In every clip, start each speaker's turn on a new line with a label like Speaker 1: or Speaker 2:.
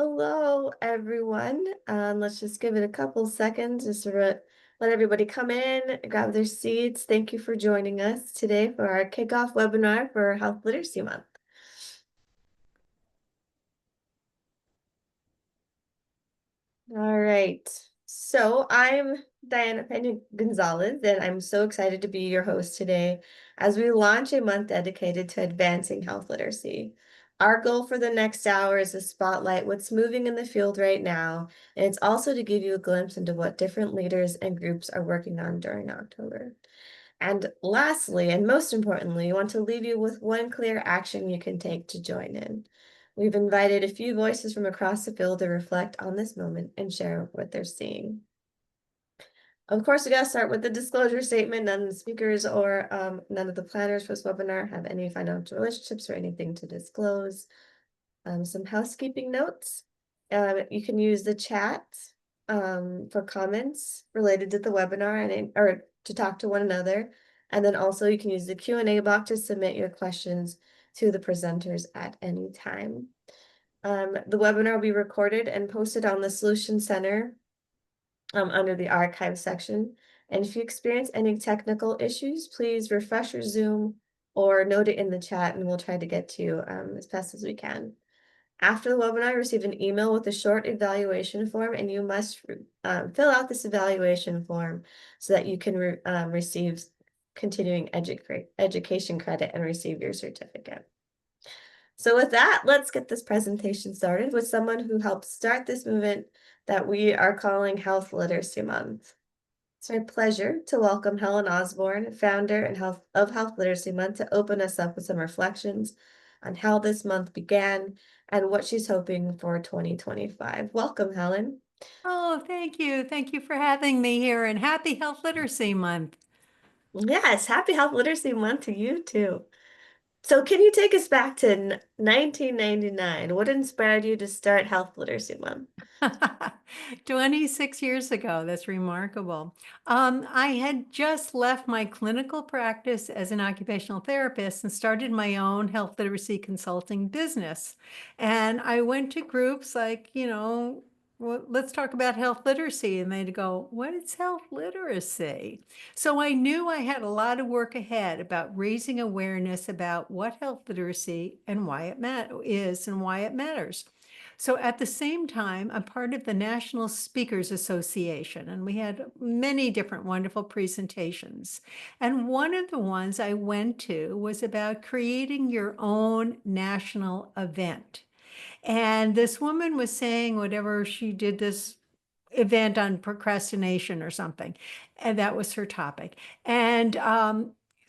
Speaker 1: Hello, everyone. Let's just give it a couple seconds just to let everybody come in, grab their seats. Thank you for joining us today for our kickoff webinar for Health Literacy Month. All right. So I'm Diana Pena Gonzalez, and I'm so excited to be your host today as we launch a month dedicated to advancing health literacy. Our goal for the next hour is to spotlight what's moving in the field right now, and it's also to give you a glimpse into what different leaders and groups are working on during October. And lastly, and most importantly, we want to leave you with one clear action you can take to join in. We've invited a few voices from across the field to reflect on this moment and share what they're seeing. Of course, we got to start with the disclosure statement. None of the speakers or none of the planners for this webinar have any financial relationships or anything to disclose. Some housekeeping notes. You can use the chat for comments related to the webinar or to talk to one another. And then also you can use the Q&A box to submit your questions to the presenters at any time. The webinar will be recorded and posted on the Solution Center under the archive section. And if you experience any technical issues, please refresh your Zoom or note it in the chat and we'll try to get to you as fast as we can. After the webinar, receive an email with a short evaluation form, and you must fill out this evaluation form so that you can receive continuing education credit and receive your certificate. So with that, let's get this presentation started with someone who helped start this movement that we are calling Health Literacy Month. It's my pleasure to welcome Helen Osborne, founder of Health Literacy Month, to open us up with some reflections on how this month began and what she's hoping for 2025. Welcome, Helen.
Speaker 2: Oh, thank you. Thank you for having me here, and happy Health Literacy Month.
Speaker 1: Yes, happy Health Literacy Month to you too. So can you take us back to 1999? What inspired you to start Health Literacy Month?
Speaker 2: 26 years ago. That's remarkable. I had just left my clinical practice as an occupational therapist and started my own health literacy consulting business. And I went to groups like, well, let's talk about health literacy. And they'd go, what is health literacy? So I knew I had a lot of work ahead about raising awareness about what health literacy and why it is and why it matters. So at the same time, I'm part of the National Speakers Association, and we had many different wonderful presentations. And one of the ones I went to was about creating your own national event. And this woman was saying whatever she did this event on procrastination or something, and that was her topic. And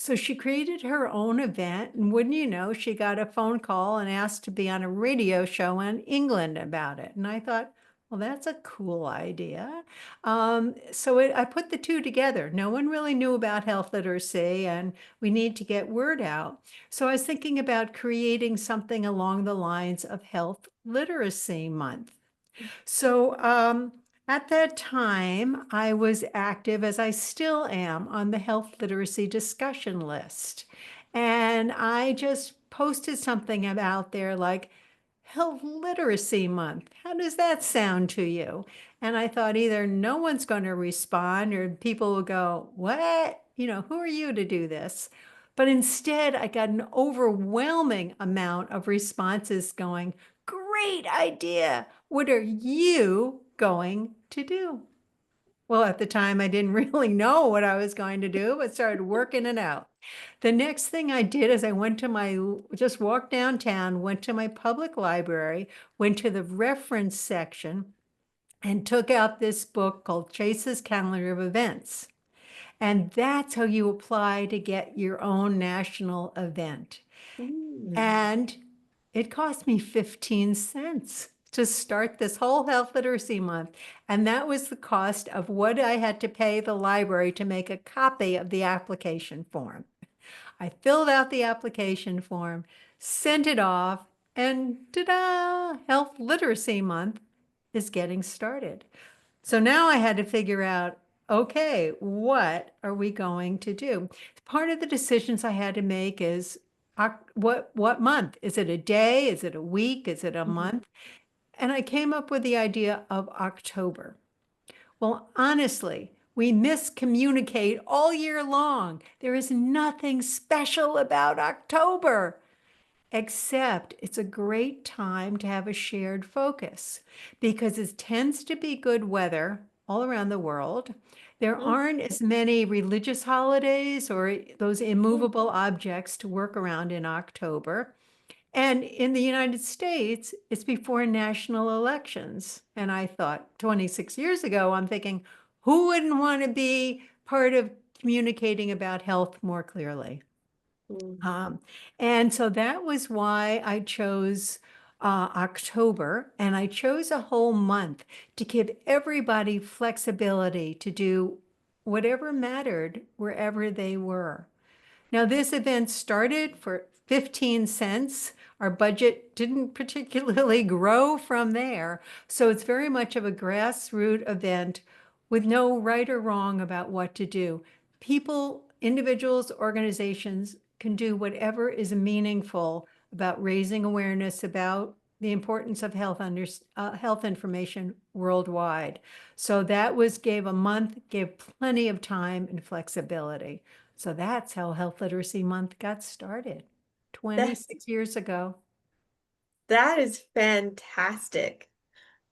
Speaker 2: so she created her own event, and wouldn't you know, she got a phone call and asked to be on a radio show in England about it. And I thought, well, that's a cool idea. I put the two together. No one really knew about health literacy, and we need to get word out. So I was thinking about creating something along the lines of Health Literacy Month. So at that time, I was active, as I still am, on the health literacy discussion list. And I just posted something out there like Health Literacy Month. How does that sound to you? And I thought either no one's going to respond or people will go, what? Who are you to do this? But instead, I got an overwhelming amount of responses going, great idea. What are you going to do? Well, at the time, I didn't really know what I was going to do, but started working it out. The next thing I did is I just walked downtown, went to my public library, went to the reference section, and took out this book called Chase's Calendar of Events. And that's how you apply to get your own national event.
Speaker 1: Mm.
Speaker 2: And it cost me 15 cents to start this whole health literacy month. And that was the cost of what I had to pay the library to make a copy of the application form. I filled out the application form, sent it off, and ta-da! Health Literacy Month is getting started. So now I had to figure out, okay, what are we going to do? Part of the decisions I had to make is what month? Is it a day? Is it a week? Is it a month? and I came up with the idea of October. Well, honestly, we miscommunicate all year long. There is nothing special about October, except it's a great time to have a shared focus because it tends to be good weather all around the world. There
Speaker 1: Mhm.
Speaker 2: aren't as many religious holidays or those
Speaker 1: Mhm.
Speaker 2: immovable objects to work around in October. And in the United States, it's before national elections. And I thought 26 years ago, I'm thinking, who wouldn't want to be part of communicating about health more clearly?
Speaker 1: Mm.
Speaker 2: Um, and so that was why I chose October, and I chose a whole month to give everybody flexibility to do whatever mattered wherever they were. Now, this event started for 15 cents. Our budget didn't particularly grow from there. So it's very much of a grassroots event with no right or wrong about what to do. People, individuals, organizations can do whatever is meaningful about raising awareness about the importance of health information worldwide. So that was gave a month, gave plenty of time and flexibility. So that's how Health Literacy Month got started
Speaker 1: That's
Speaker 2: 26 years ago.
Speaker 1: that is fantastic.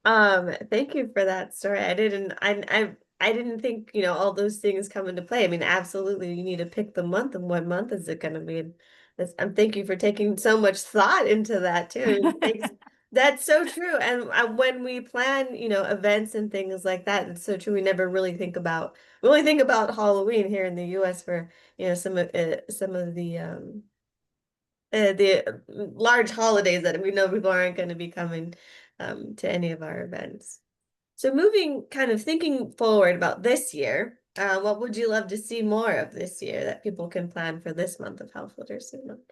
Speaker 1: Thank you for that story. I didn't think, all those things come into play. I mean, absolutely, you need to pick the month and what month is it going to be. And thank you for taking so much thought into that too. I mean, that's so true. And when we plan, events and things like that, it's so true. We only think about Halloween here in the US for, some of the large holidays that we know people aren't going to be coming to any of our events. So thinking forward about this year, what would you love to see more of this year that people can plan for this month of Health Literacy Month?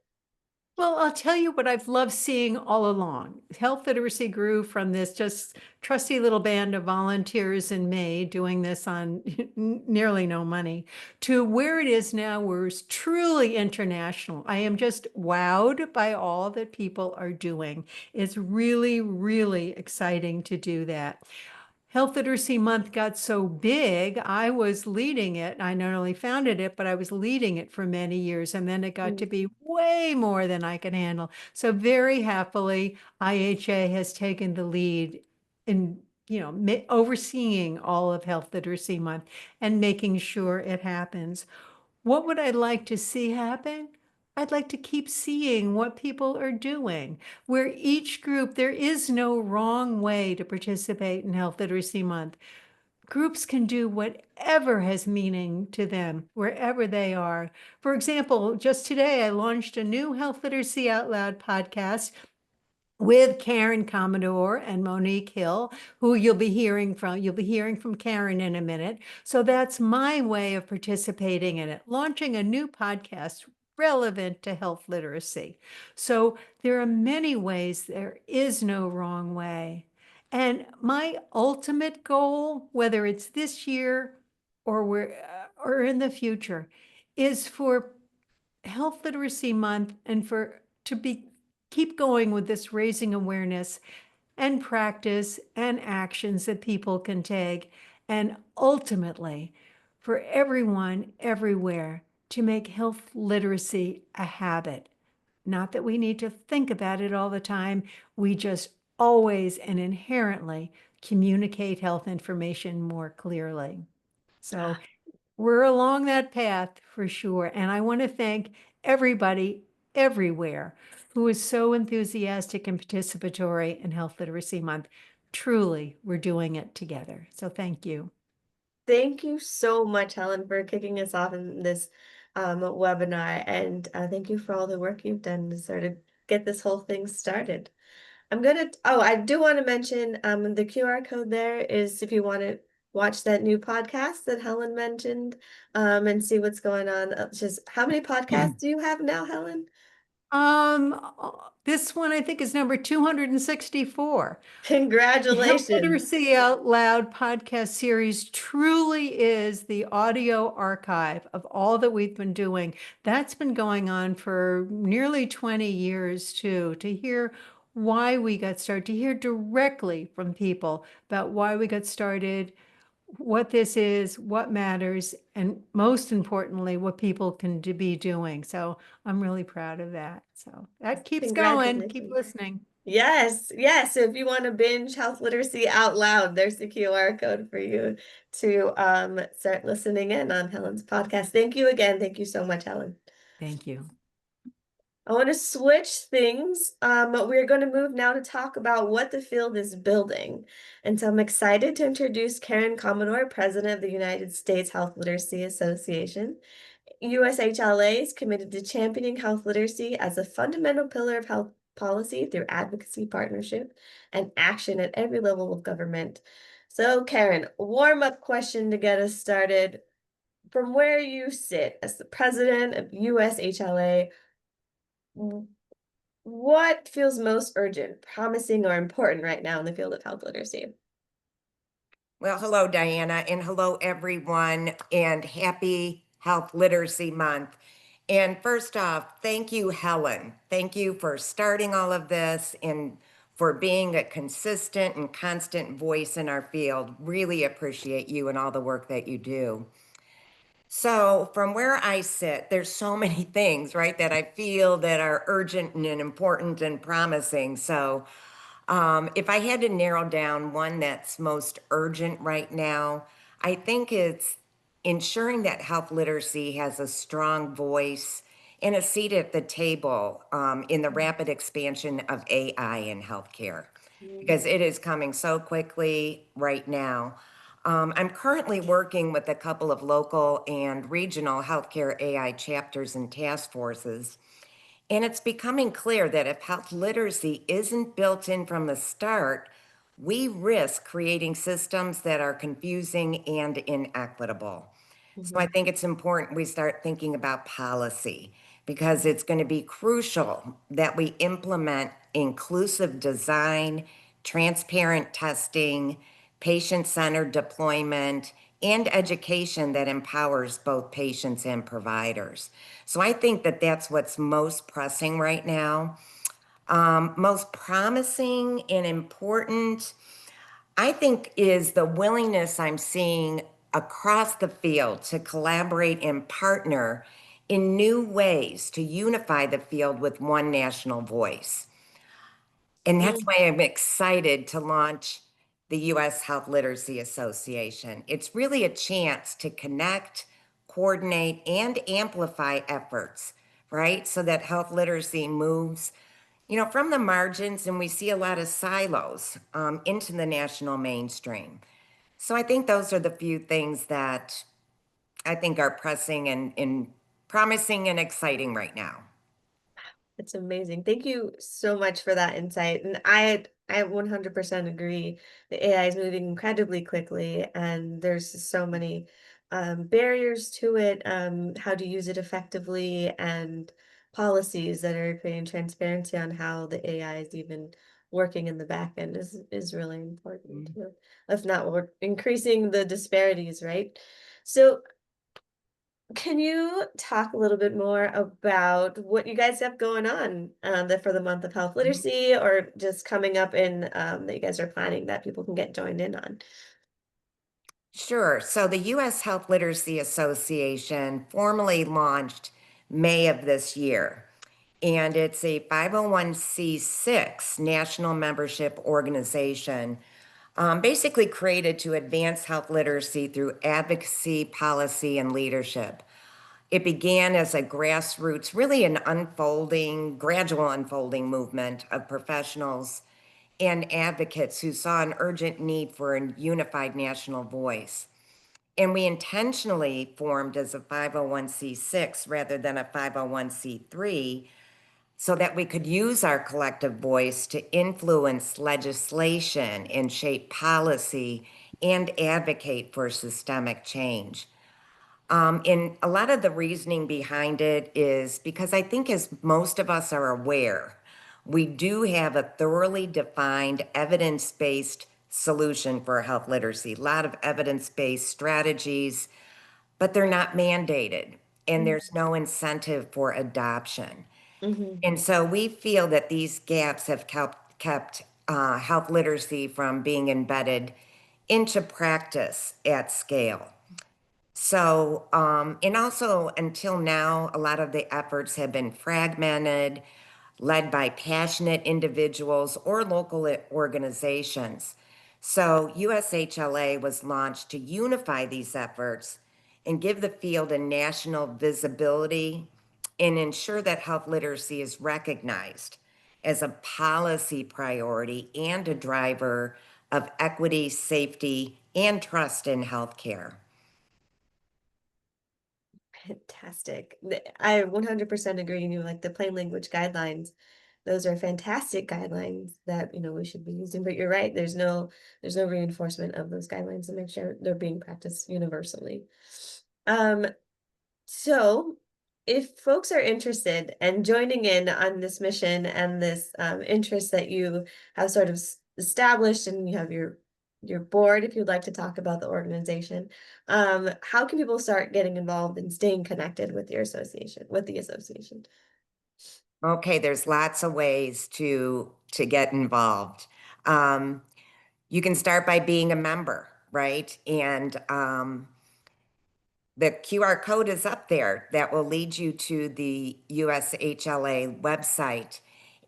Speaker 2: Well, I'll tell you what I've loved seeing all along. Health literacy grew from this just trusty little band of volunteers in May doing this on nearly no money to where it is now, where it's truly international. I am just wowed by all that people are doing. It's really, really exciting to do that. Health Literacy Month got so big, I was leading it. I not only founded it, but I was leading it for many years. And then it got to
Speaker 1: Mm.
Speaker 2: be way more than I could handle. So very happily, IHA has taken the lead in, overseeing all of Health Literacy Month and making sure it happens. What would I like to see happen? I'd like to keep seeing what people are doing, where each group, there is no wrong way to participate in Health Literacy Month. Groups can do whatever has meaning to them, wherever they are. For example, just today, I launched a new Health Literacy Out Loud podcast with Karen Commodore and Monique Hill, who you'll be hearing from. You'll be hearing from Karen in a minute. So that's my way of participating in it, launching a new podcast relevant to health literacy. So there are many ways. There is no wrong way. And my ultimate goal, whether it's this year or in the future, is for Health Literacy Month and for to be keep going with this raising awareness and practice and actions that people can take, and ultimately for everyone everywhere to make health literacy a habit. Not that we need to think about it all the time, we just always and inherently communicate health information more clearly. So we're along that path for sure. And I want to thank everybody everywhere who is so enthusiastic and participatory in Health Literacy Month. Truly, we're doing it together. So thank you.
Speaker 1: Thank you so much, Helen, for kicking us off in this webinar, and thank you for all the work you've done to sort of get this whole thing started. I do want to mention the QR code there is if you want to watch that new podcast that Helen mentioned and see what's going on. Just how many podcasts do you have now, Helen?
Speaker 2: This one I think is number 264. The Health
Speaker 1: Congratulations.
Speaker 2: Literacy Out Loud podcast series truly is the audio archive of all that we've been doing. That's been going on for nearly 20 years too, to hear why we got started, to hear directly from people about why we got started, what this is, what matters, and most importantly, what people can be doing. So I'm really proud of that. So that keeps going. Keep
Speaker 1: Congratulations.
Speaker 2: listening.
Speaker 1: Yes, yes. So if you want to binge health literacy out loud, there's the QR code for you to start listening in on Helen's podcast. Thank you again. Thank you so much, Helen.
Speaker 2: Thank you.
Speaker 1: I want to switch things. We're going to move now to talk about what the field is building. And so I'm excited to introduce Karen Commodore, President of the United States Health Literacy Association. USHLA is committed to championing health literacy as a fundamental pillar of health policy through advocacy, partnership, and action at every level of government. So, Karen, warm-up question to get us started. From where you sit as the president of USHLA, what feels most urgent, promising, or important right now in the field of health literacy?
Speaker 3: Well, hello, Diana, and hello, everyone, and happy Health Literacy Month. And first off, thank you, Helen. Thank you for starting all of this and for being a consistent and constant voice in our field. Really appreciate you and all the work that you do. So, from where I sit, there's so many things, right, that I feel that are urgent and important and promising. So, if I had to narrow down one that's most urgent right now, I think it's ensuring that health literacy has a strong voice and a seat at the table in the rapid expansion of AI in healthcare, because it is coming so quickly right now. I'm currently working with a couple of local and regional healthcare AI chapters and task forces. And it's becoming clear that if health literacy isn't built in from the start, we risk creating systems that are confusing and inequitable. So I
Speaker 1: Mhm.
Speaker 3: think it's important we start thinking about policy because it's going to be crucial that we implement inclusive design, transparent testing, patient-centered deployment, and education that empowers both patients and providers. So I think that that's what's most pressing right now. Most promising and important, I think, is the willingness I'm seeing across the field to collaborate and partner in new ways to unify the field with one national voice. And that's
Speaker 1: Mm.
Speaker 3: why I'm excited to launch the US Health Literacy Association. It's really a chance to connect, coordinate, and amplify efforts, right? So that health literacy moves, from the margins, and we see a lot of silos into the national mainstream. So I think those are the few things that I think are pressing and promising and exciting right now.
Speaker 1: It's amazing. Thank you so much for that insight. And I 100% agree. The AI is moving incredibly quickly, and there's just so many barriers to it, how to use it effectively, and policies that are creating transparency on how the AI is even working in the back end is really important
Speaker 3: Mm.
Speaker 1: too. If not, we're increasing the disparities, right? So can you talk a little bit more about what you guys have going on for the month of health literacy, or just coming up in that you guys are planning that people can get joined in on?
Speaker 3: Sure. So the US Health Literacy Association formally launched May of this year, and it's a 501c6 national membership organization, basically created to advance health literacy through advocacy, policy, and leadership. It began as a grassroots, really an unfolding, gradual unfolding movement of professionals and advocates who saw an urgent need for a unified national voice. And we intentionally formed as a 501c6 rather than a 501c3 so that we could use our collective voice to influence legislation and shape policy and advocate for systemic change. And a lot of the reasoning behind it is because I think, as most of us are aware, we do have a thoroughly defined evidence based solution for health literacy, a lot of evidence based strategies, but they're not mandated and there's no incentive for adoption.
Speaker 1: Mm-hmm.
Speaker 3: And so we feel that these gaps have kept health literacy from being embedded into practice at scale. So, and also until now, a lot of the efforts have been fragmented, led by passionate individuals or local organizations. So, USHLA was launched to unify these efforts and give the field a national visibility and ensure that health literacy is recognized as a policy priority and a driver of equity, safety, and trust in healthcare.
Speaker 1: Fantastic. I 100% agree. You know, like the plain language guidelines, those are fantastic guidelines that, you know, we should be using. But you're right, there's no reinforcement of those guidelines to make sure they're being practiced universally. Um, so if folks are interested and joining in on this mission and this interest that you have sort of established, and you have your board, if you'd like to talk about the organization, how can people start getting involved and staying connected with your association, with the association?
Speaker 3: Okay, there's lots of ways to get involved. You can start by being a member, right? And the QR code is up there that will lead you to the USHLA website.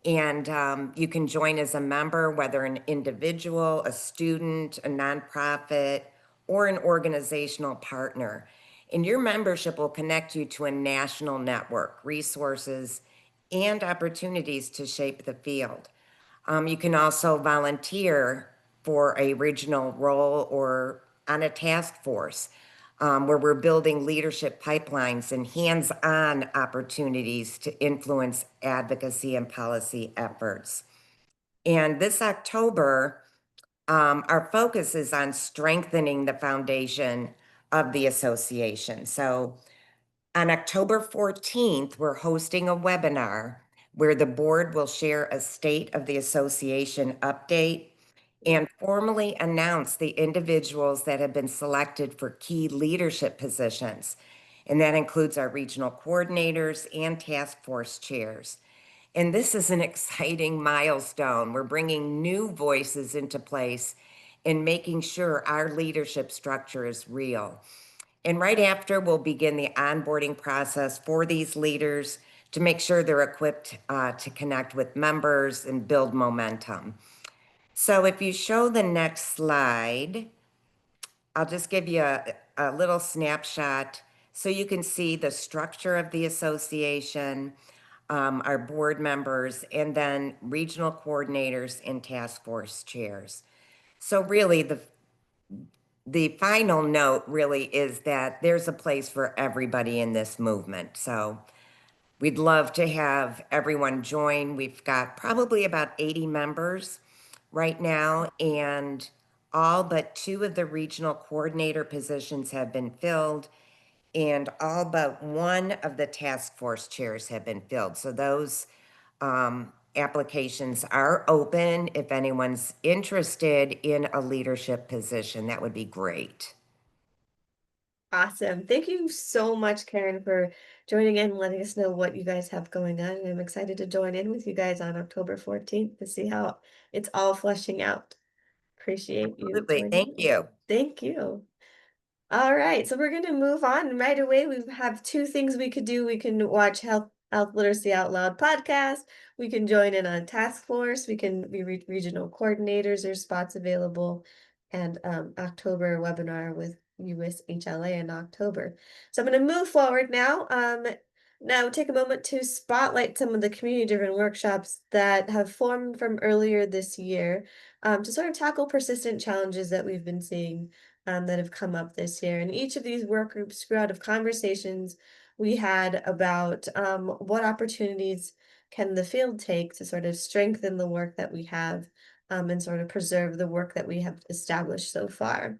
Speaker 3: And you can join as a member, whether an individual, a student, a nonprofit, or an organizational partner. And your membership will connect you to a national network, resources, and opportunities to shape the field. You can also volunteer for a regional role or on a task force where we're building leadership pipelines and hands-on opportunities to influence advocacy and policy efforts. And this October, our focus is on strengthening the foundation of the association. So on October 14th, we're hosting a webinar where the board will share a state of the association update and formally announce the individuals that have been selected for key leadership positions. And that includes our regional coordinators and task force chairs. And this is an exciting milestone. We're bringing new voices into place and making sure our leadership structure is real. And right after, we'll begin the onboarding process for these leaders to make sure they're equipped to connect with members and build momentum. So if you show the next slide, I'll just give you a little snapshot so you can see the structure of the association, our board members, and then regional coordinators and task force chairs. So really the final note really is that there's a place for everybody in this movement. So we'd love to have everyone join. We've got probably about 80 members right now, and all but 2 of the regional coordinator positions have been filled, and all but 1 of the task force chairs have been filled. So those applications are open. If anyone's interested in a leadership position, that would be great.
Speaker 1: Awesome. Thank you so much, Karen, for joining in and letting us know what you guys have going on. I'm excited to join in with you guys on October 14th to see how it's all fleshing out. Appreciate you
Speaker 3: Absolutely.
Speaker 1: joining
Speaker 3: Thank
Speaker 1: in.
Speaker 3: you.
Speaker 1: Thank you. All right, so we're going to move on right away. We have 2 things we could do. We can watch Health Literacy Out Loud podcast. We can join in on task force. We can be regional coordinators. There's spots available, and October webinar with USHLA in October. So I'm going to move forward now. Now take a moment to spotlight some of the community-driven workshops that have formed from earlier this year to sort of tackle persistent challenges that we've been seeing that have come up this year. And each of these work groups grew out of conversations we had about what opportunities can the field take to sort of strengthen the work that we have and sort of preserve the work that we have established so far.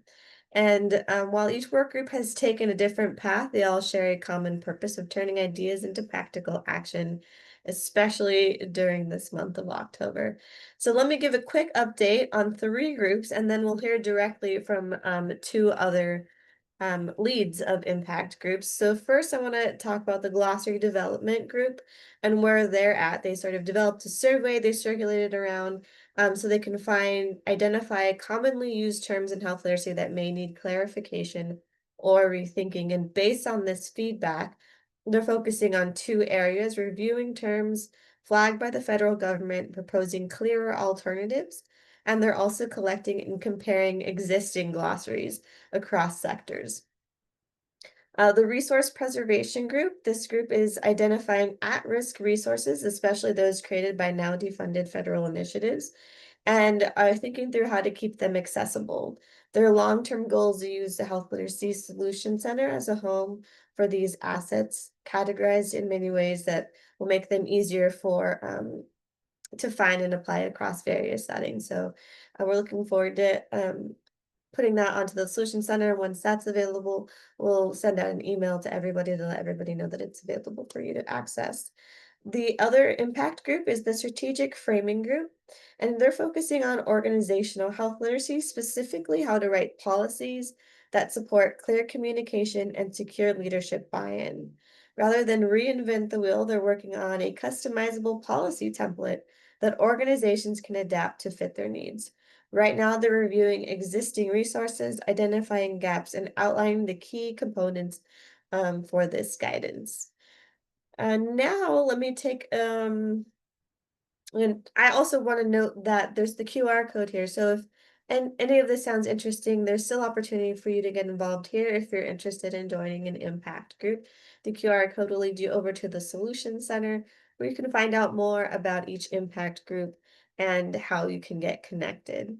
Speaker 1: And while each work group has taken a different path, they all share a common purpose of turning ideas into practical action, especially during this month of October. So let me give a quick update on 3 groups, and then we'll hear directly from 2 other leads of impact groups. So first I want to talk about the glossary development group and where they're at. They sort of developed a survey, they circulated around so they can identify commonly used terms in health literacy that may need clarification or rethinking. And based on this feedback, they're focusing on two areas: reviewing terms flagged by the federal government, proposing clearer alternatives, and they're also collecting and comparing existing glossaries across sectors. The resource preservation group, this group is identifying at-risk resources, especially those created by now defunded federal initiatives, and are thinking through how to keep them accessible. Their long-term goal is to use the Health Literacy Solution Center as a home for these assets, categorized in many ways that will make them easier to find and apply across various settings. So we're looking forward to putting that onto the Solution Center. Once that's available, we'll send out an email to everybody to let everybody know that it's available for you to access. The other impact group is the Strategic Framing Group, and they're focusing on organizational health literacy, specifically how to write policies that support clear communication and secure leadership buy-in. Rather than reinvent the wheel, they're working on a customizable policy template that organizations can adapt to fit their needs. Right now, they're reviewing existing resources, identifying gaps, and outlining the key components for this guidance. And now let me take and I also want to note that there's the QR code here. So if any of this sounds interesting, there's still opportunity for you to get involved here if you're interested in joining an impact group. The QR code will lead you over to the Solution Center, where you can find out more about each impact group and how you can get connected.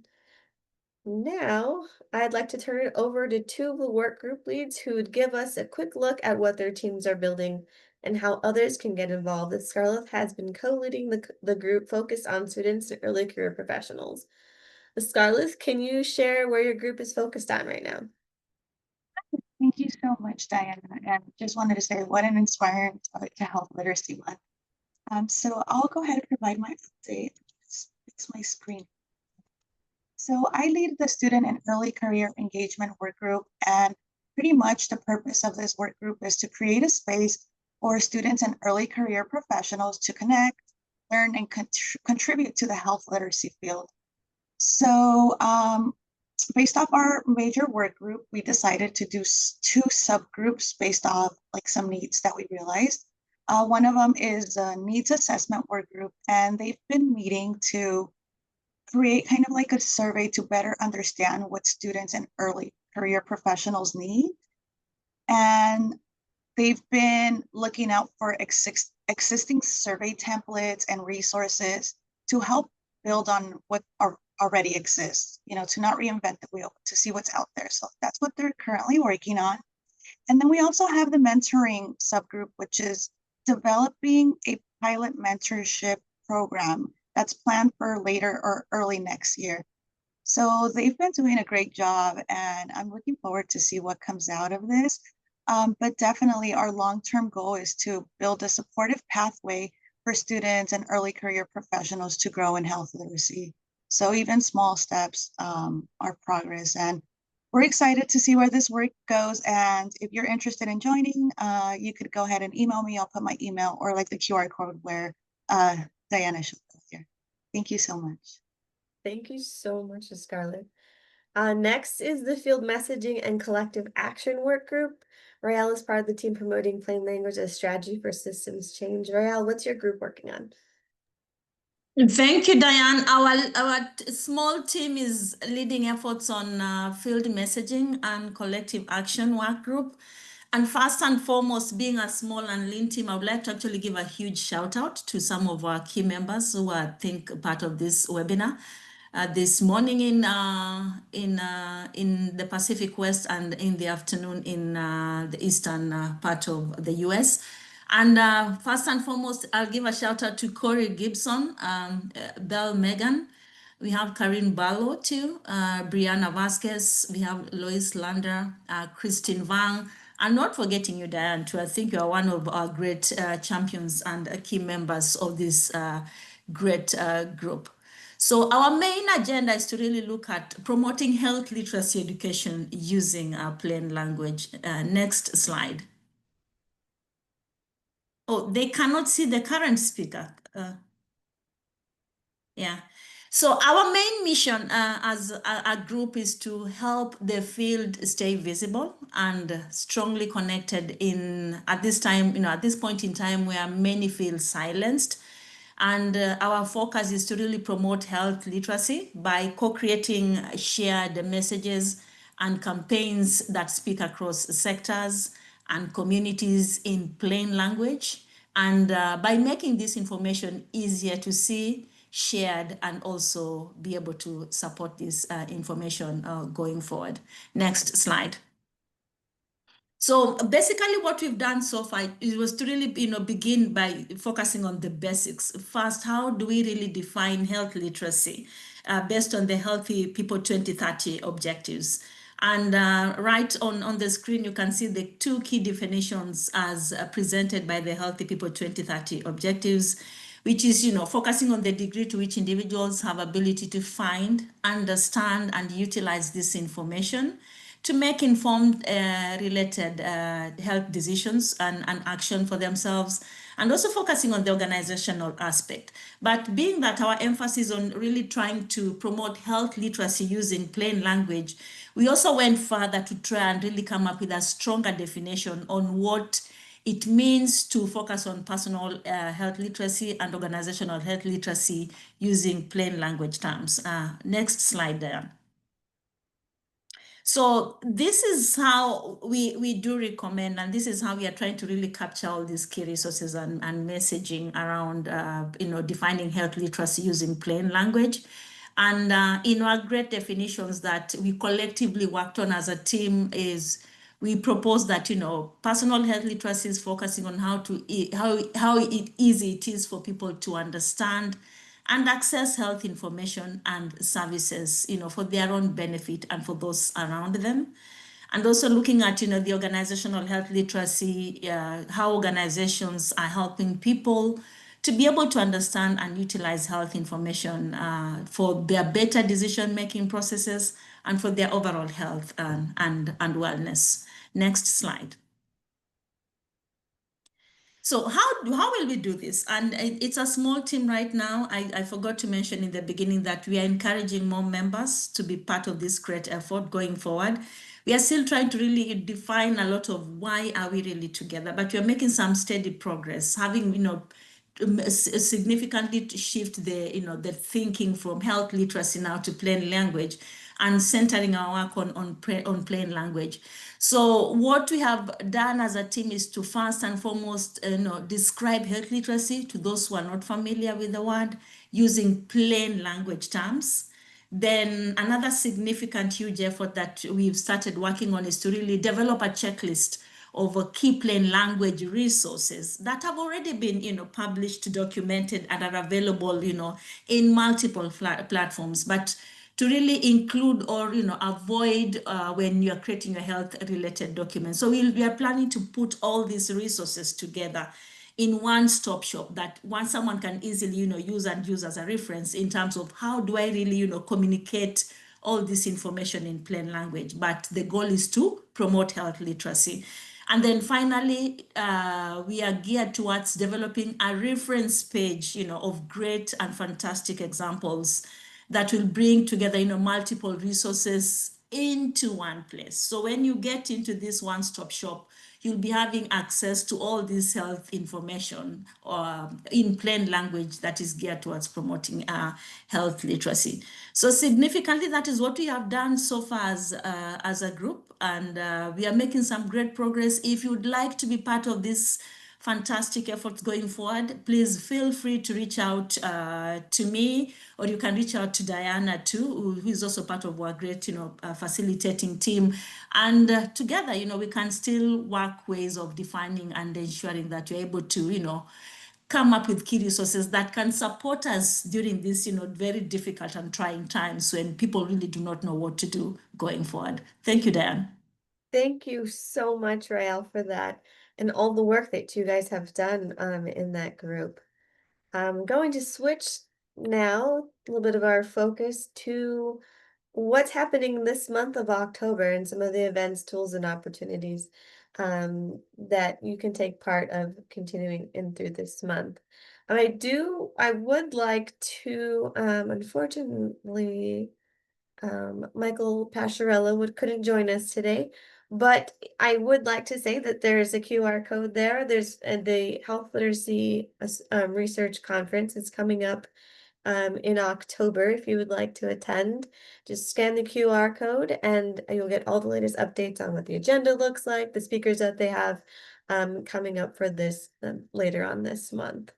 Speaker 1: Now, I'd like to turn it over to two of the work group leads who would give us a quick look at what their teams are building and how others can get involved. As Scarlett has been co-leading the group focused on students and early career professionals. Scarlett, can you share where your group is focused on right now?
Speaker 4: Thank you so much, Diana. And just wanted to say what an inspiring start to Health Literacy Month. So I'll go ahead and provide my update. Just fix my screen. So I lead the Student and Early Career Engagement Work Group, and pretty much the purpose of this work group is to create a space for students and early career professionals to connect, learn, and contribute to the health literacy field. So based off our major work group, we decided to do two subgroups based off like some needs that we realized. One of them is the needs assessment work group, and they've been meeting to create kind of like a survey to better understand what students and early career professionals need. And they've been looking out for existing survey templates and resources to help build on what already exists, to not reinvent the wheel, to see what's out there. So that's what they're currently working on. And then we also have the mentoring subgroup, which is developing a pilot mentorship program that's planned for later or early next year. So they've been doing a great job, and I'm looking forward to see what comes out of this. But definitely our long-term goal is to build a supportive pathway for students and early career professionals to grow in health literacy. So even small steps are progress, and we're excited to see where this work goes. And if you're interested in joining, you could go ahead and email me. I'll put my email or like the QR code where Diana showed us here. Thank you so much.
Speaker 1: Thank you so much, Scarlett. Next is the Field Messaging and Collective Action Work Group. Rael is part of the team promoting plain language as strategy for systems change. Rael, what's your group working on?
Speaker 5: Thank you, Diane. Our small team is leading efforts on field messaging and collective action work group. And first and foremost, being a small and lean team, I would like to actually give a huge shout out to some of our key members who are, I think, part of this webinar. This morning in the Pacific West and in the afternoon in the eastern part of the US. And first and foremost, I'll give a shout out to Corey Gibson, Belle Megan. We have Karin Barlow too, Brianna Vasquez. We have Lois Lander, Christine Vang, and not forgetting you, Diane, too. I think you are one of our great champions and key members of this great group. So our main agenda is to really look at promoting health literacy education using plain language. Next slide. Oh, they cannot see the current speaker. Yeah. So our main mission as a group is to help the field stay visible and strongly connected at this time, at this point in time where many feel silenced. And our focus is to really promote health literacy by co-creating shared messages and campaigns that speak across sectors and communities in plain language. And by making this information easier to see, shared, and also be able to support this information going forward. Next slide. So basically what we've done so far, it was to really, begin by focusing on the basics. First, how do we really define health literacy based on the Healthy People 2030 objectives? And right on the screen, you can see the two key definitions as presented by the Healthy People 2030 objectives, which is, focusing on the degree to which individuals have ability to find, understand, and utilize this information to make informed related health decisions and action for themselves, and also focusing on the organizational aspect. But being that our emphasis on really trying to promote health literacy using plain language, we also went further to try and really come up with a stronger definition on what it means to focus on personal health literacy and organizational health literacy using plain language terms. Next slide there. So this is how we do recommend, and this is how we are trying to really capture all these key resources and messaging around, defining health literacy using plain language. And our great definitions that we collectively worked on as a team is we propose that, personal health literacy is focusing on how easy it is for people to understand and access health information and services, for their own benefit and for those around them. And also looking at, the organizational health literacy, how organizations are helping people to be able to understand and utilize health information for their better decision-making processes and for their overall health and wellness. Next slide. So how will we do this? And it's a small team right now. I forgot to mention in the beginning that we are encouraging more members to be part of this great effort going forward. We are still trying to really define a lot of why are we really together, but we are making some steady progress, having, significantly to shift the thinking from health literacy now to plain language and centering our work on plain language. So what we have done as a team is to first and foremost, describe health literacy to those who are not familiar with the word using plain language terms. Then another significant huge effort that we've started working on is to really develop a checklist of key plain language resources that have already been, published, documented, and are available, in multiple platforms. But to really include or avoid when you're creating a health-related document. So we are planning to put all these resources together in one-stop shop that once someone can easily use as a reference in terms of how do I really communicate all this information in plain language. But the goal is to promote health literacy. And then finally, we are geared towards developing a reference page, of great and fantastic examples that will bring together, multiple resources into one place. So when you get into this one-stop shop, you'll be having access to all this health information in plain language that is geared towards promoting health literacy. So significantly, that is what we have done so far as a group, and we are making some great progress. If you'd like to be part of this fantastic efforts going forward, please feel free to reach out to me, or you can reach out to Diana too, who is also part of our great, facilitating team. And together, we can still work ways of defining and ensuring that you're able to, come up with key resources that can support us during this, very difficult and trying times when people really do not know what to do going forward. Thank you, Diane.
Speaker 1: Thank you so much, Rael, for that and all the work that you guys have done in that group. I'm going to switch now a little bit of our focus to what's happening this month of October and some of the events, tools, and opportunities that you can take part of continuing in through this month. I would like to, unfortunately, Michael Pascherella couldn't join us today, but I would like to say that there is a QR code there. There's the Health Literacy Research Conference is coming up in October. If you would like to attend, just scan the QR code and you'll get all the latest updates on what the agenda looks like, the speakers that they have coming up for this later on this month.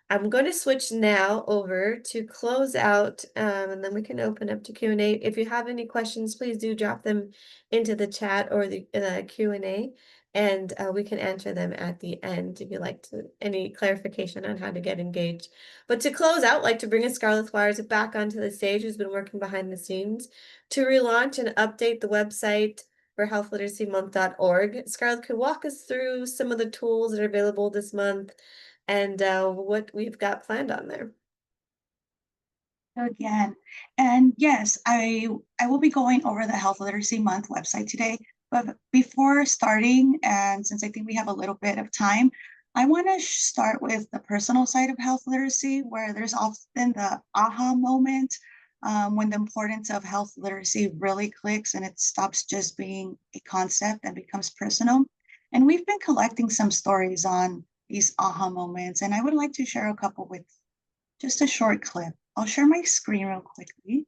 Speaker 1: I'm going to switch now over to close out, and then we can open up to Q&A. If you have any questions, please do drop them into the chat or the Q&A, and we can answer them at the end if you'd like to any clarification on how to get engaged. But to close out, I'd like to bring in Scarlett Flowers back onto the stage, who's been working behind the scenes to relaunch and update the website for healthliteracymonth.org. Scarlett could walk us through some of the tools that are available this month and what we've got planned on there.
Speaker 4: Again, and yes, I will be going over the Health Literacy Month website today. But before starting, and since I think we have a little bit of time, I want to start with the personal side of health literacy, where there's often the aha moment when the importance of health literacy really clicks and it stops just being a concept and becomes personal. And we've been collecting some stories on these aha moments, and I would like to share a couple with just a short clip. I'll share my screen real quickly.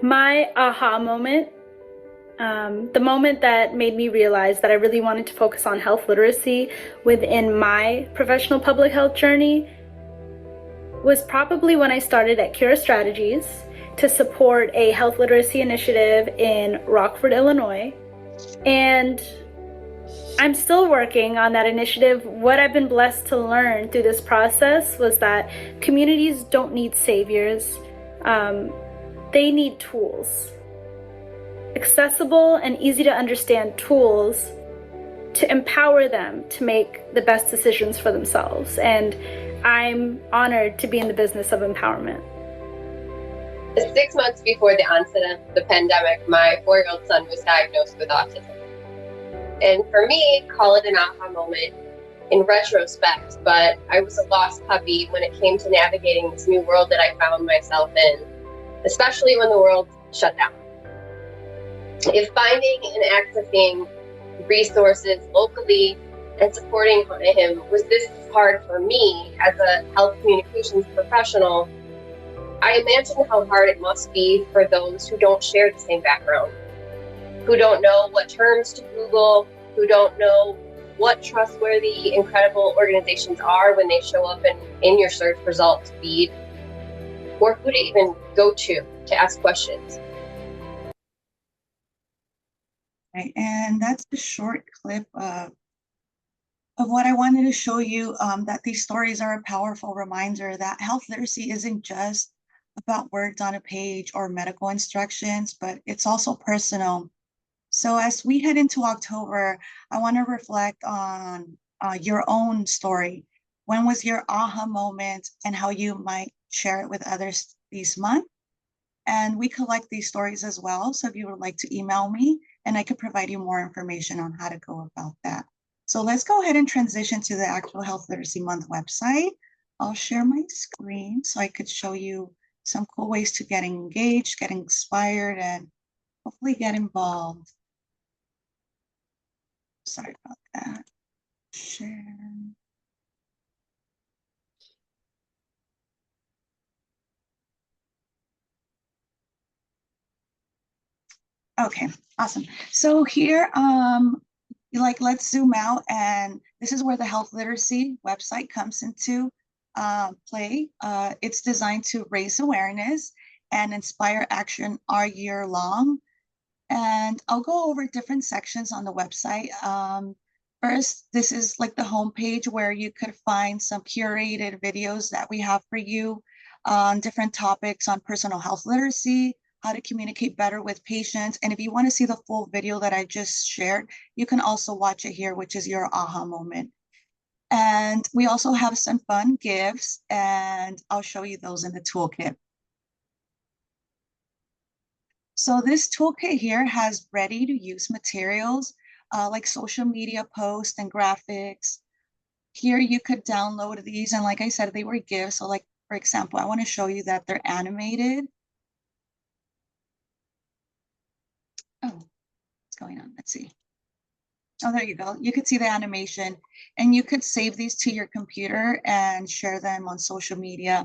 Speaker 6: My aha moment, the moment that made me realize that I really wanted to focus on health literacy within my professional public health journey, was probably when I started at Cura Strategies to support a health literacy initiative in Rockford, Illinois. And I'm still working on that initiative. What I've been blessed to learn through this process was that communities don't need saviors. They need tools. Accessible and easy to understand tools to empower them to make the best decisions for themselves. And I'm honored to be in the business of empowerment.
Speaker 7: 6 months before the onset of the pandemic, my 4-year-old son was diagnosed with autism. And for me, call it an aha moment in retrospect, but I was a lost puppy when it came to navigating this new world that I found myself in, especially when the world shut down. If finding and accessing resources locally and supporting him was this hard for me as a health communications professional, I imagine how hard it must be for those who don't share the same background, who don't know what terms to Google, who don't know what trustworthy, incredible organizations are when they show up in your search results feed, or who to even go to ask questions.
Speaker 4: Right, and that's a short clip of what I wanted to show you, that these stories are a powerful reminder that health literacy isn't just about words on a page or medical instructions, but it's also personal. So as we head into October, I want to reflect on your own story. When was your aha moment and how you might share it with others this month? And we collect these stories as well. So if you would like to email me, and I could provide you more information on how to go about that. So let's go ahead and transition to the actual Health Literacy Month website. I'll share my screen so I could show you some cool ways to get engaged, get inspired, and hopefully get involved. Sorry about that. Share. Okay, awesome. So here, let's zoom out, and this is where the health literacy website comes into play. It's designed to raise awareness and inspire action all year long. And I'll go over different sections on the website. First, this is like the homepage where you could find some curated videos that we have for you. on different topics on personal health literacy, how to communicate better with patients. And if you want to see the full video that I just shared, you can also watch it here, which is your aha moment. And we also have some fun gifts, and I'll show you those in the toolkit. So this toolkit here has ready to use materials like social media posts and graphics. Here you could download these, and like I said, they were gifts. So like, for example, I want to show you that they're animated. Oh, what's going on? Let's see. Oh, there you go. You could see the animation, and you could save these to your computer and share them on social media.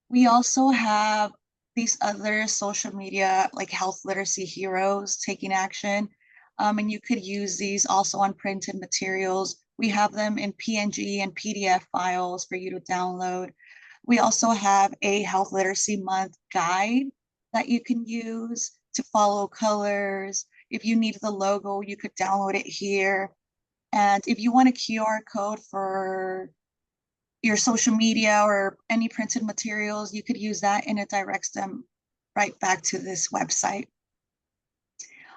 Speaker 4: We also have these other social media like health literacy heroes taking action. And you could use these also on printed materials. We have them in PNG and PDF files for you to download. We also have a health literacy month guide that you can use to follow colors. If you need the logo, you could download it here. And if you want a QR code for your social media or any printed materials, you could use that, and it directs them right back to this website.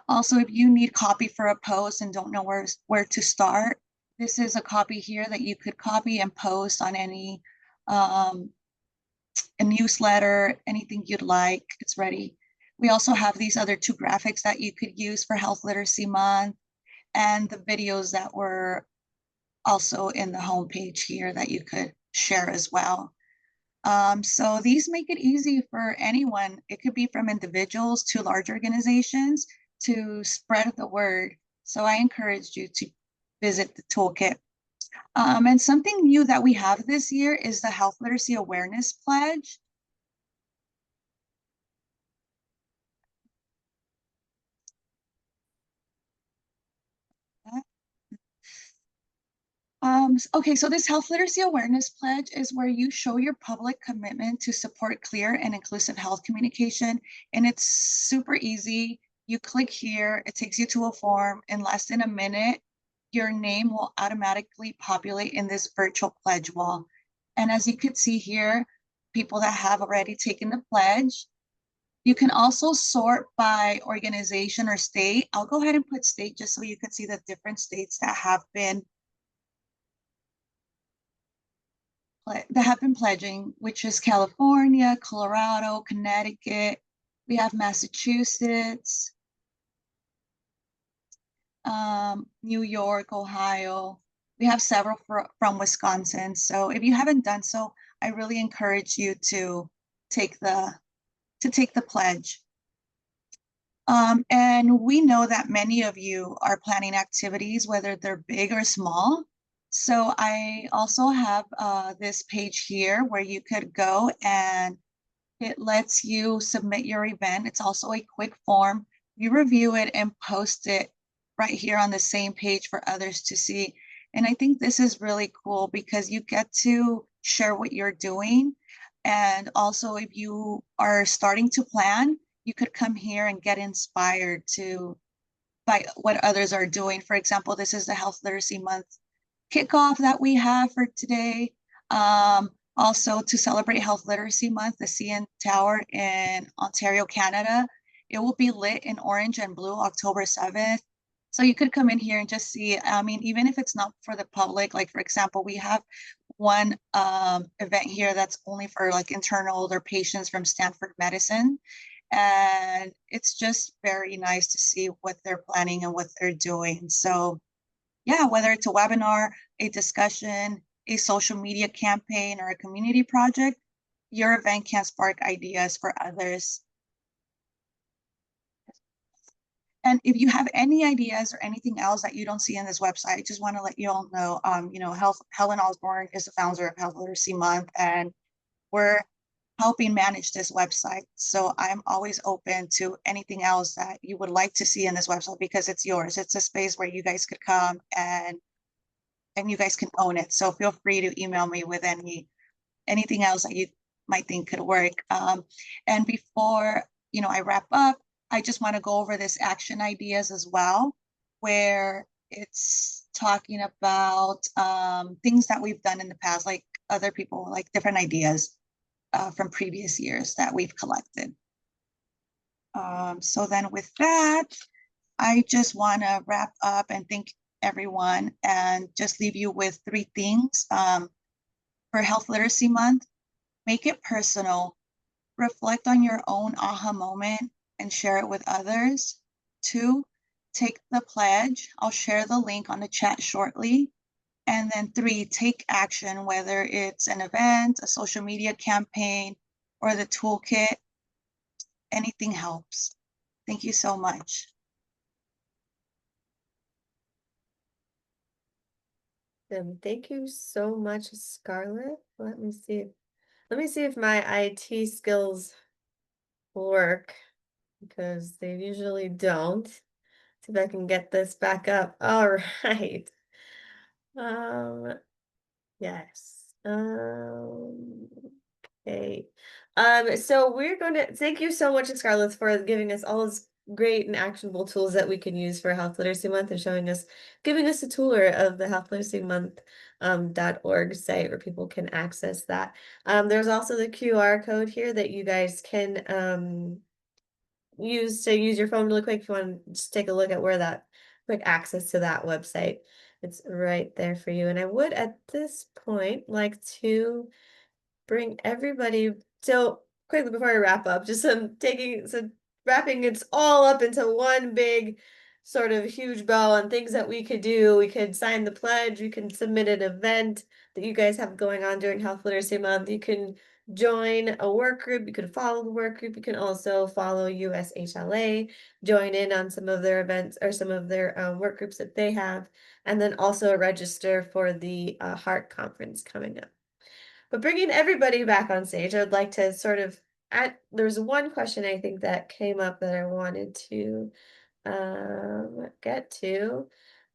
Speaker 4: Also, if you need copy for a post and don't know where to start, this is a copy here that you could copy and post on any a newsletter, anything you'd like, it's ready. We also have these other two graphics that you could use for Health Literacy Month, and the videos that were also in the homepage here that you could share as well. So these make it easy for anyone. It could be from individuals to large organizations to spread the word. So I encourage you to visit the toolkit. And something new that we have this year is the Health Literacy Awareness Pledge. Okay, so this Health Literacy Awareness Pledge is where you show your public commitment to support clear and inclusive health communication, and it's super easy. You click here, it takes you to a form. In less than a minute, your name will automatically populate in this virtual pledge wall. And as you can see here, people that have already taken the pledge. You can also sort by organization or state. I'll go ahead and put state just so you can see the different states that have been pledging, which is California, Colorado, Connecticut. We have Massachusetts, New York, Ohio. We have several from Wisconsin. So if you haven't done so, I really encourage you to take the pledge. And we know that many of you are planning activities, whether they're big or small. So I also have this page here where you could go, and it lets you submit your event. It's also a quick form. You review it and post it right here on the same page for others to see. And I think this is really cool because you get to share what you're doing. And also, if you are starting to plan, you could come here and get inspired by what others are doing. For example, this is the Health Literacy Month kickoff that we have for today. Also, to celebrate Health Literacy Month, the CN Tower in Ontario, Canada, it will be lit in orange and blue October 7th. So you could come in here and just see, I mean, even if it's not for the public, like for example, we have one event here that's only for like internal or patients from Stanford Medicine. And it's just very nice to see what they're planning and what they're doing. So yeah, whether it's a webinar, a discussion, a social media campaign, or a community project, your event can spark ideas for others. And if you have any ideas or anything else that you don't see in this website, I just want to let you all know, Helen Osborne is the founder of Health Literacy Month, and we're helping manage this website. So I'm always open to anything else that you would like to see in this website because it's yours. It's a space where you guys could come and you guys can own it. So feel free to email me with anything else that you might think could work. And before I wrap up, I just want to go over this action ideas as well, where it's talking about things that we've done in the past, like other people, like different ideas. from previous years that we've collected. So then with that, I just want to wrap up and thank everyone and just leave you with 3 things for Health Literacy Month. Make it personal. Reflect on your own aha moment and share it with others. 2, take the pledge. I'll share the link on the chat shortly. And then 3, take action, whether it's an event, a social media campaign, or the toolkit. Anything helps. Thank you so much.
Speaker 1: Thank you so much, Scarlett. Let me see. Let me see if my IT skills work, because they usually don't. See if I can get this back up. All right. Um, yes. Okay. So we're going to thank you so much, Scarlett, for giving us all those great and actionable tools that we can use for Health Literacy Month and giving us a tour of the Health Literacy Month .org site where people can access that. There's also the QR code here that you guys can use your phone really quick if you want to just take a look at where that quick access to that website. It's right there for you. And I would at this point like to bring everybody so quickly before I wrap up, just wrapping it all up into one big sort of huge bow on things that we could do. We could sign the pledge, we can submit an event that you guys have going on during Health Literacy Month. You can join a work group, you can follow the work group, you can also follow USHLA, join in on some of their events or some of their work groups that they have, and then also register for the HEART conference coming up. But bringing everybody back on stage, I would like to there's one question I think that came up that I wanted to get to.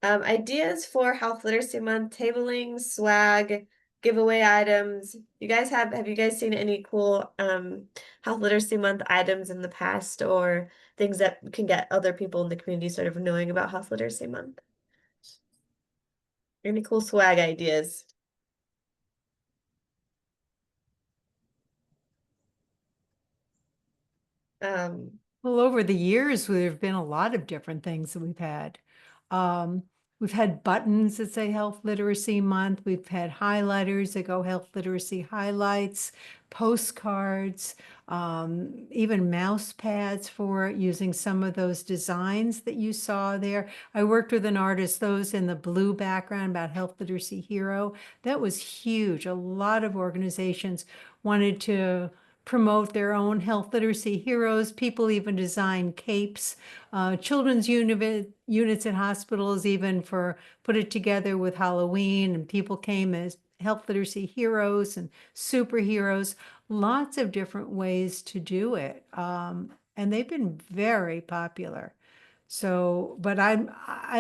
Speaker 1: Ideas for Health Literacy Month, tabling, swag, giveaway items. Have you guys seen any cool Health Literacy Month items in the past, or things that can get other people in the community sort of knowing about Health Literacy Month? Any cool swag ideas?
Speaker 2: Well, over the years, there have been a lot of different things that we've had. We've had buttons that say Health Literacy Month. We've had highlighters that go Health Literacy Highlights, postcards, even mouse pads for using some of those designs that you saw there. I worked with an artist, those in the blue background about Health Literacy Hero. That was huge. A lot of organizations wanted to promote their own health literacy heroes. People even design capes. Children's units at hospitals even put it together with Halloween, and people came as health literacy heroes and superheroes. Lots of different ways to do it. And they've been very popular. So, but I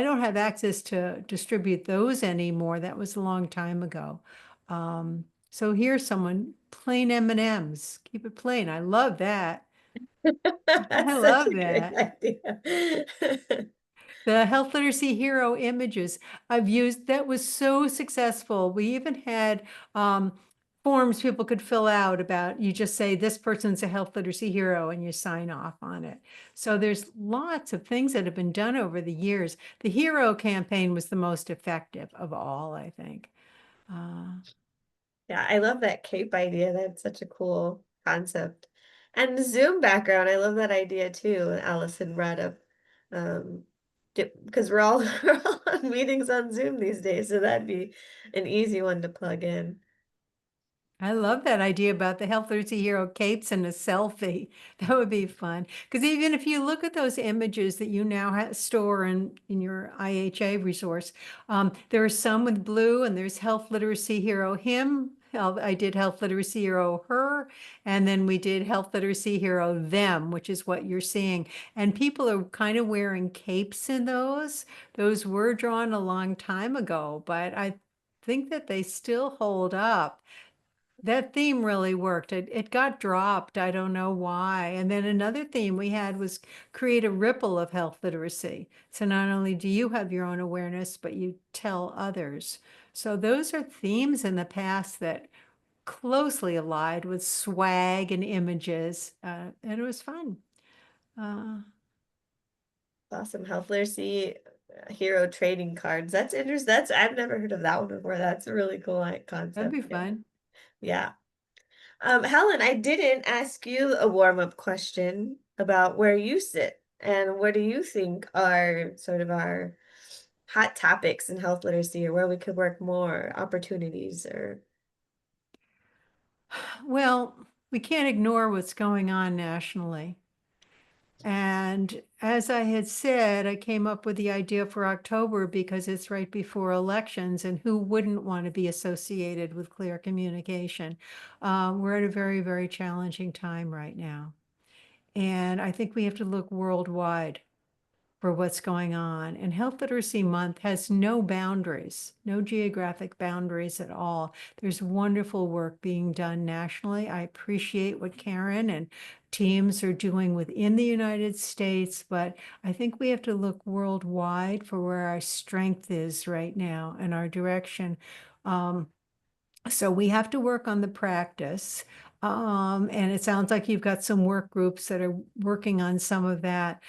Speaker 2: don't have access to distribute those anymore. That was a long time ago. So here's someone, plain M&Ms. Keep it plain. I love that. I
Speaker 1: That's
Speaker 2: love
Speaker 1: such a great
Speaker 2: that.
Speaker 1: idea.
Speaker 2: The Health Literacy Hero images I've used, that was so successful. We even had forms people could fill out about, you just say, this person's a health literacy hero, and you sign off on it. So there's lots of things that have been done over the years. The hero campaign was the most effective of all, I think.
Speaker 1: Yeah, I love that cape idea. That's such a cool concept. And the Zoom background, I love that idea too. Allison brought up, because we're all, we're all on meetings on Zoom these days, so that'd be an easy one to plug in.
Speaker 2: I love that idea about the Health Literacy Hero capes and a selfie. That would be fun. Because even if you look at those images that you now store in your IHA resource, there are some with blue, and there's Health Literacy Hero him. I did Health Literacy Hero her, and then we did Health Literacy Hero them, which is what you're seeing. And people are kind of wearing capes in those. Those were drawn a long time ago, but I think that they still hold up. That theme really worked. It got dropped. I don't know why. And then another theme we had was create a ripple of health literacy. So not only do you have your own awareness, but you tell others. So those are themes in the past that closely allied with swag and images, and it was fun.
Speaker 1: Awesome. Health literacy hero trading cards. That's interesting. I've never heard of that one before. That's a really cool concept.
Speaker 2: That'd be fun.
Speaker 1: Yeah. Helen, I didn't ask you a warm-up question about where you sit and what do you think are sort of our hot topics in health literacy or where we could work more, opportunities or
Speaker 2: Well, we can't ignore what's going on nationally. And as I had said, I came up with the idea for October because it's right before elections, and who wouldn't want to be associated with clear communication? We're at a very, very challenging time right now. And I think we have to look worldwide for what's going on. And Health Literacy Month has no boundaries, no geographic boundaries at all. There's wonderful work being done nationally. I appreciate what Karen and teams are doing within the United States, but I think we have to look worldwide for where our strength is right now and our direction. So we have to work on the practice. And it sounds like you've got some work groups that are working on some of that.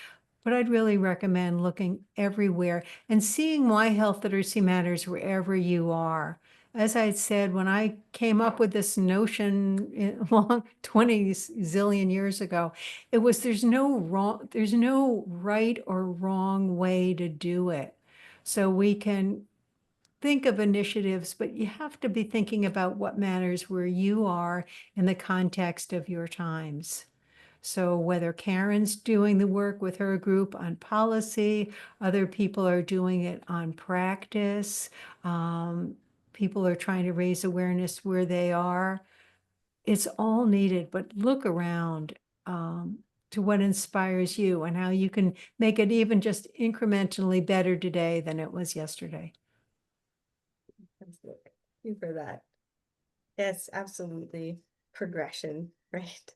Speaker 2: But I'd really recommend looking everywhere and seeing why health literacy matters wherever you are. As I said, when I came up with this notion long 20 zillion years ago, it was there's no right or wrong way to do it. So we can think of initiatives, but you have to be thinking about what matters where you are in the context of your times. So whether Karen's doing the work with her group on policy, other people are doing it on practice, people are trying to raise awareness where they are. It's all needed, but look around to what inspires you and how you can make it even just incrementally better today than it was yesterday.
Speaker 1: thank you for that. Yes, absolutely. Progression, right?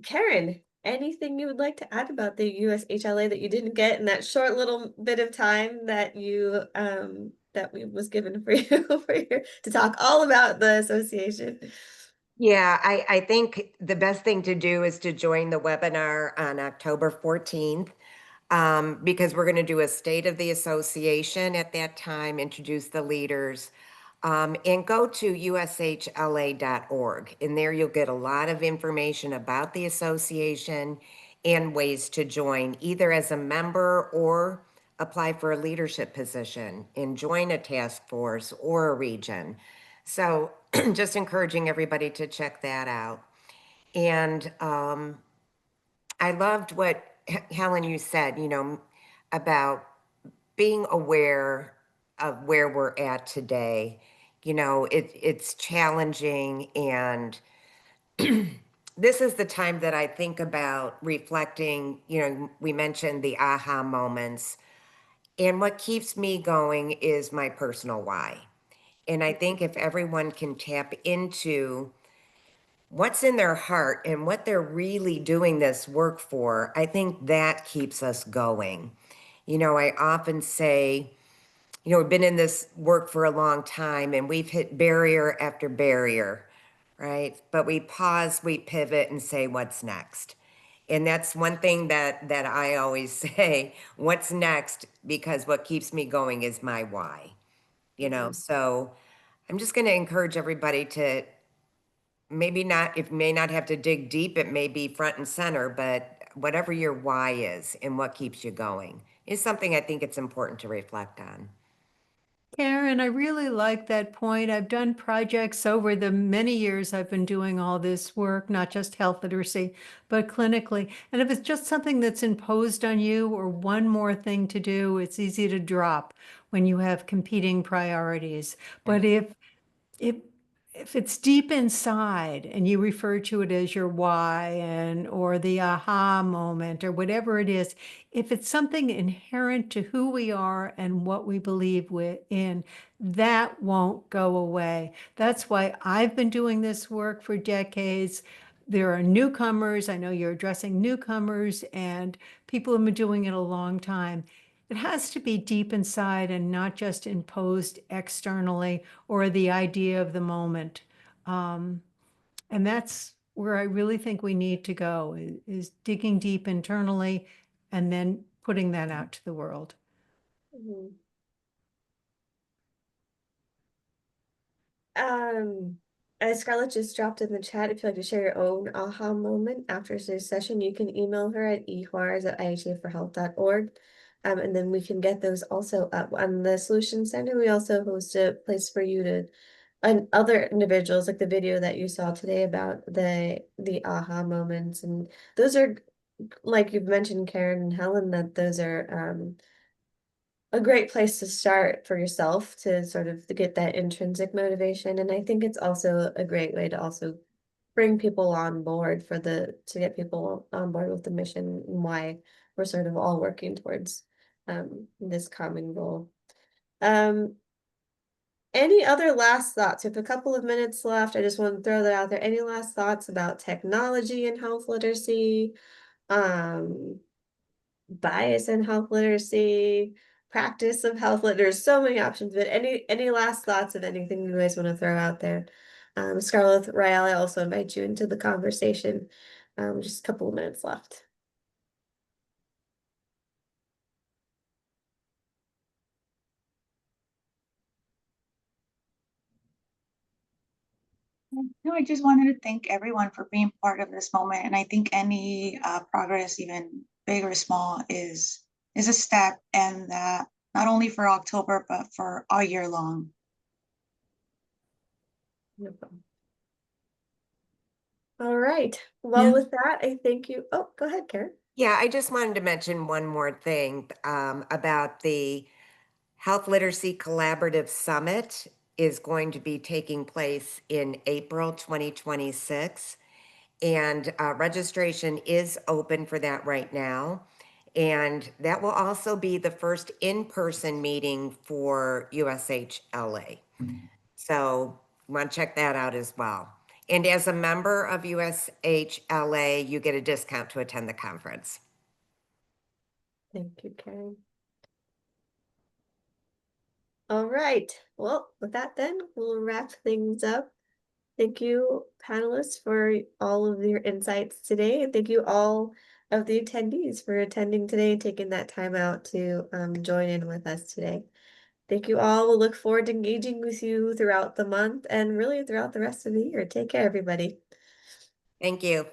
Speaker 1: Karen, anything you would like to add about the USHLA that you didn't get in that short little bit of time that you that was given for you to talk all about the association?
Speaker 3: Yeah, I think the best thing to do is to join the webinar on October 14th. Because we're going to do a state of the association at that time, introduce the leaders, and go to ushla.org. And there you'll get a lot of information about the association and ways to join, either as a member or apply for a leadership position and join a task force or a region. So just encouraging everybody to check that out. And I loved what Helen, you said, about being aware of where we're at today. It's challenging, and this is the time that I think about reflecting. We mentioned the aha moments, and what keeps me going is my personal why. And I think if everyone can tap into what's in their heart and what they're really doing this work for, I think that keeps us going. I often say, we've been in this work for a long time and we've hit barrier after barrier, right? But we pause, we pivot and say, what's next? And that's one thing that I always say, what's next? Because what keeps me going is my why, So I'm just going to encourage everybody to maybe not, it may not have to dig deep, it may be front and center, but whatever your why is and what keeps you going is something I think it's important to reflect on.
Speaker 2: Karen, I really like that point. I've done projects over the many years I've been doing all this work, not just health literacy, but clinically. And if it's just something that's imposed on you or one more thing to do, it's easy to drop when you have competing priorities. But if if it's deep inside and you refer to it as your why or the aha moment or whatever it is, if it's something inherent to who we are and what we believe in, that won't go away. That's why I've been doing this work for decades. There are newcomers. I know you're addressing newcomers, and people have been doing it a long time. it has to be deep inside and not just imposed externally or the idea of the moment. And that's where I really think we need to go is digging deep internally and then putting that out to the world.
Speaker 1: Mhm. As Scarlett just dropped in the chat, if you'd like to share your own aha moment after today's session, you can email her at ehwars@ihtaforhealth.org. And then we can get those also up on the Solution Center. We also host a place for you to, and other individuals, like the video that you saw today about the aha moments. And those are, like you've mentioned, Karen and Helen, that those are a great place to start for yourself to sort of get that intrinsic motivation. And I think it's also a great way to also bring people on board to get people on board with the mission and why we're sort of all working towards this common goal. Any other last thoughts? We have a couple of minutes left. I just want to throw that out there. Any last thoughts about technology and health literacy? Bias in health literacy, practice of health lit. There's so many options, but any last thoughts of anything you guys want to throw out there? Scarlett, Rael, I also invite you into the conversation. Just a couple of minutes left.
Speaker 4: No, I just wanted to thank everyone for being part of this moment. And I think any progress, even big or small, is a step, and that not only for October, but for all year long.
Speaker 1: No problem. All right. Well,
Speaker 2: Yeah.
Speaker 1: with that, I thank you. Oh, go ahead, Karen.
Speaker 3: Yeah, I just wanted to mention one more thing about the Health Literacy Collaborative Summit is going to be taking place in April 2026. And registration is open for that right now. And that will also be the first in-person meeting for USHLA. So you want to check that out as well. And as a member of USHLA, you get a discount to attend the conference.
Speaker 1: Thank you, Karen. All right. Well, with that then, we'll wrap things up. Thank you, panelists, for all of your insights today. And thank you all of the attendees for attending today and taking that time out to join in with us today. Thank you all. We'll look forward to engaging with you throughout the month and really throughout the rest of the year. Take care, everybody.
Speaker 3: Thank you.